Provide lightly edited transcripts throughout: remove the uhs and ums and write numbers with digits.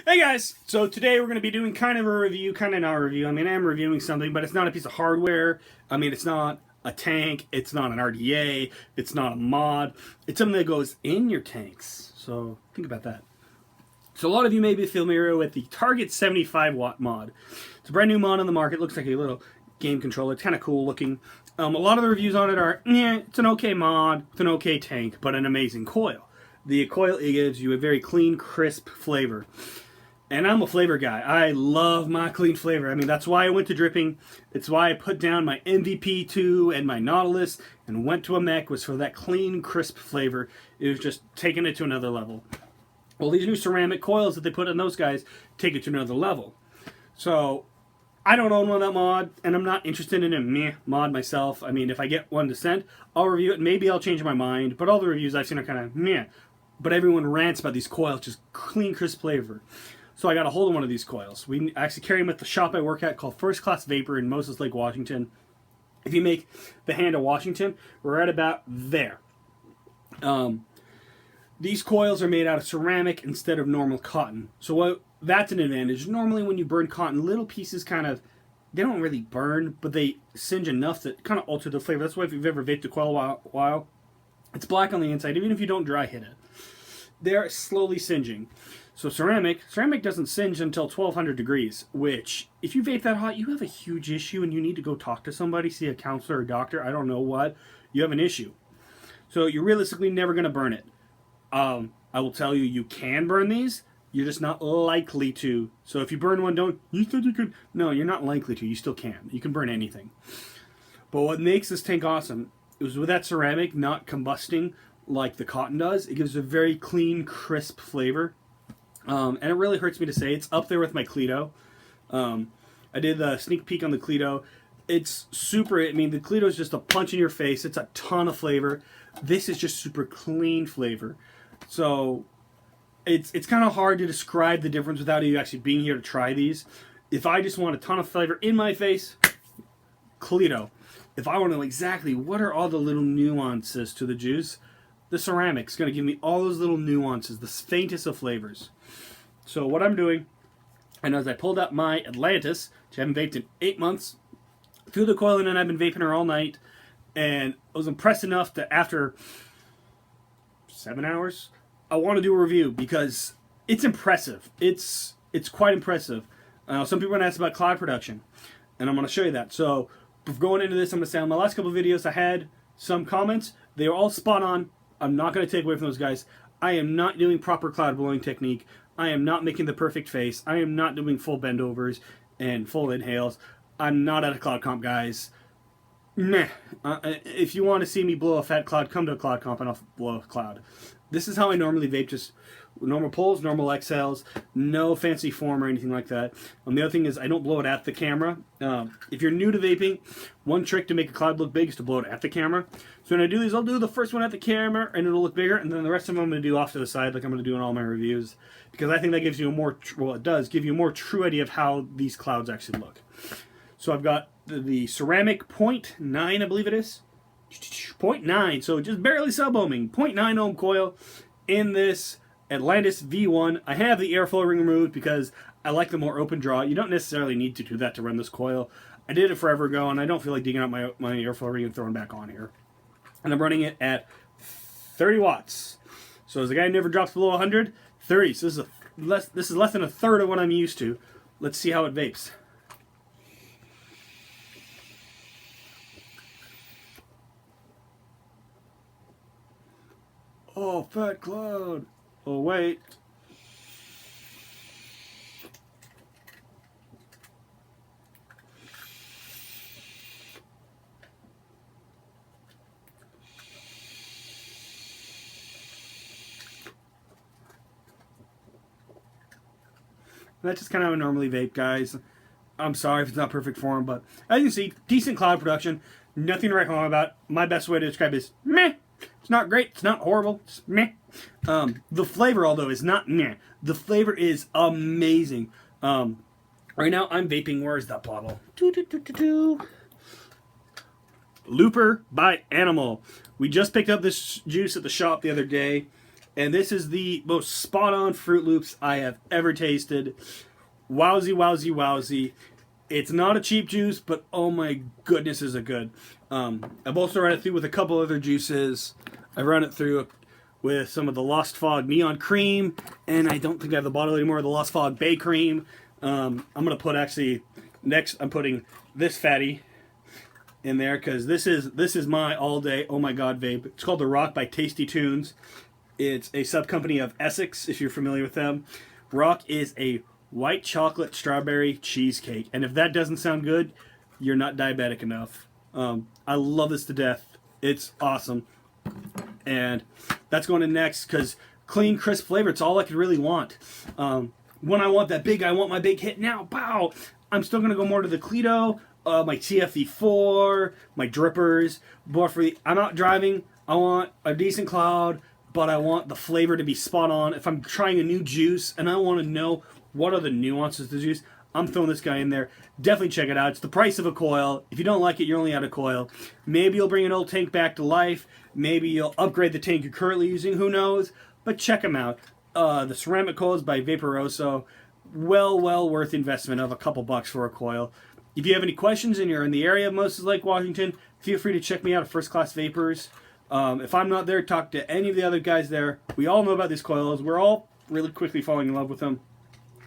Hey guys, so today we're going to be doing kind of a review, kind of not a review. I mean, I am reviewing something, but it's not a piece of hardware. I mean, it's not a tank, it's not an RDA, it's not a mod. It's something that goes in your tanks. So think about that. So a lot of you may be familiar with the Target 75 watt mod. It's a brand new mod on the market. It looks like a little game controller. It's kind of cool looking. A lot of the reviews on it are, it's an okay mod with an okay tank, but an amazing coil. The coil gives you a very clean, crisp flavor. And I'm a flavor guy. I love my clean flavor. I mean, that's why I went to dripping. It's why I put down my MVP2 and my Nautilus and went to a mech, was for that clean, crisp flavor. It was just taking it to another level. Well, these new ceramic coils that they put on those guys take it to another level. So, I don't own one of that mod, and I'm not interested in a mod myself. I mean, if I get one to send, I'll review it. Maybe I'll change my mind, but all the reviews I've seen are kind of meh. But everyone rants about these coils, just clean, crisp flavor. So I got a hold of one of these coils. We actually carry them at the shop I work at called First Class Vapor in Moses Lake, Washington. If you make the hand of Washington, we're at about there. These coils are made out of ceramic instead of normal cotton. So that's an advantage. Normally when you burn cotton, little pieces kind of, they don't really burn, but they singe enough that kind of alter the flavor. That's why if you've ever vaped a coil a while, it's black on the inside, even if you don't dry hit it. They're slowly singeing. So ceramic doesn't singe until 1200 degrees, which, if you vape that hot, you have a huge issue and you need to go talk to somebody, see a counselor or doctor, I don't know what, you have an issue. So you're realistically never going to burn it. I will tell you, you can burn these, you're just not likely to. So if you burn one, you said you could. No, you're not likely to, you still can. You can burn anything. But what makes this tank awesome is with that ceramic not combusting like the cotton does, it gives a very clean, crisp flavor. And it really hurts me to say, it's up there with my Cleto. I did the sneak peek on the Cleto. It's super, I mean, the Cleto is just a punch in your face. It's a ton of flavor. This is just super clean flavor. So, it's kind of hard to describe the difference without you actually being here to try these. If I just want a ton of flavor in my face, Cleto. If I want to know exactly what are all the little nuances to the juice, the ceramic's going to give me all those little nuances, the faintest of flavors. So what I'm doing, and as I pulled out my Atlantis, which I haven't vaped in 8 months, threw the coil in and I've been vaping her all night, and I was impressed enough that after 7 hours, I want to do a review because it's impressive. It's quite impressive. Some people are going to ask about cloud production, and I'm going to show you that. So going into this, I'm going to say on my last couple of videos I had some comments. They were all spot on. I'm not going to take away from those guys. I am not doing proper cloud blowing technique. I am not making the perfect face. I am not doing full bendovers and full inhales. I'm not at a cloud comp, guys. Meh. If you want to see me blow a fat cloud, come to a cloud comp and I'll blow a cloud. This is how I normally vape, just normal pulls, normal exhales, no fancy form or anything like that. The other thing is I don't blow it at the camera. If you're new to vaping, one trick to make a cloud look big is to blow it at the camera. So when I do these, I'll do the first one at the camera and it'll look bigger, and then the rest of them I'm going to do off to the side like I'm going to do in all my reviews, because I think that gives you a more, well, it does give you a more true idea of how these clouds actually look. So I've got the ceramic 0.9, I believe it is. 0.9, so just barely sub-ohming. 0.9 ohm coil in this Atlantis V1. I have the airflow ring removed because I like the more open draw. You don't necessarily need to do that to run this coil. I did it forever ago, and I don't feel like digging out my airflow ring and throwing back on here. And I'm running it at 30 watts. So as the guy who never drops below 100, 30. So this is less than a third of what I'm used to. Let's see how it vapes. Oh, fat cloud. Oh, wait. That's just kind of how I normally vape, guys. I'm sorry if it's not perfect form, but as you can see, decent cloud production. Nothing to write home about. My best way to describe it is meh. It's not great. It's not horrible. It's meh. The flavor, although, is not meh. The flavor is amazing. Right now, I'm vaping. Where's that bottle? Looper by Animal. We just picked up this juice at the shop the other day. And this is the most spot-on Fruit Loops I have ever tasted. Wowzy, wowzy, wowzy. It's not a cheap juice, but oh my goodness is it good. I've also run it through with a couple other juices. I've run it through with some of the Lost Fog Neon Cream, and I don't think I have the bottle anymore, the Lost Fog Bay Cream. I'm going to put actually, next I'm putting this fatty in there, because this is my all-day, oh my god vape. It's called The Rock by Tasty Tunes. It's a sub-company of Essex, if you're familiar with them. Rock is a white chocolate strawberry cheesecake, and if that doesn't sound good, you're not diabetic enough. I love this to death. It's awesome. And that's going in next, because clean, crisp flavor, it's all I could really want. When I want my big hit now, pow! I'm still going to go more to the Clito, my TFE4, my drippers. I'm out driving, I want a decent cloud, but I want the flavor to be spot on. If I'm trying a new juice and I want to know what are the nuances of the juice, I'm throwing this guy in there. Definitely check it out. It's the price of a coil. If you don't like it, you're only out of coil. Maybe you'll bring an old tank back to life. Maybe you'll upgrade the tank you're currently using. Who knows? But check them out. The ceramic coils by Vaporesso. Well worth the investment of a couple bucks for a coil. If you have any questions and you're in the area of Moses Lake, Washington, feel free to check me out at First Class Vapors. If I'm not there, talk to any of the other guys there. We all know about these coils. We're all really quickly falling in love with them.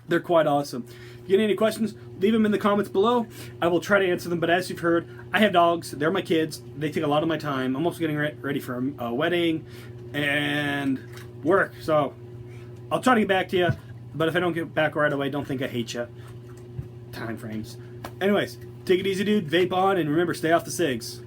They're quite awesome. If you get any questions, leave them in the comments below. I will try to answer them, but as you've heard, I have dogs. They're my kids. They take a lot of my time. I'm also getting ready for a wedding and work, so I'll try to get back to you, but if I don't get back right away, don't think I hate you. Time frames. Anyways, take it easy, dude. Vape on, and remember, stay off the cigs.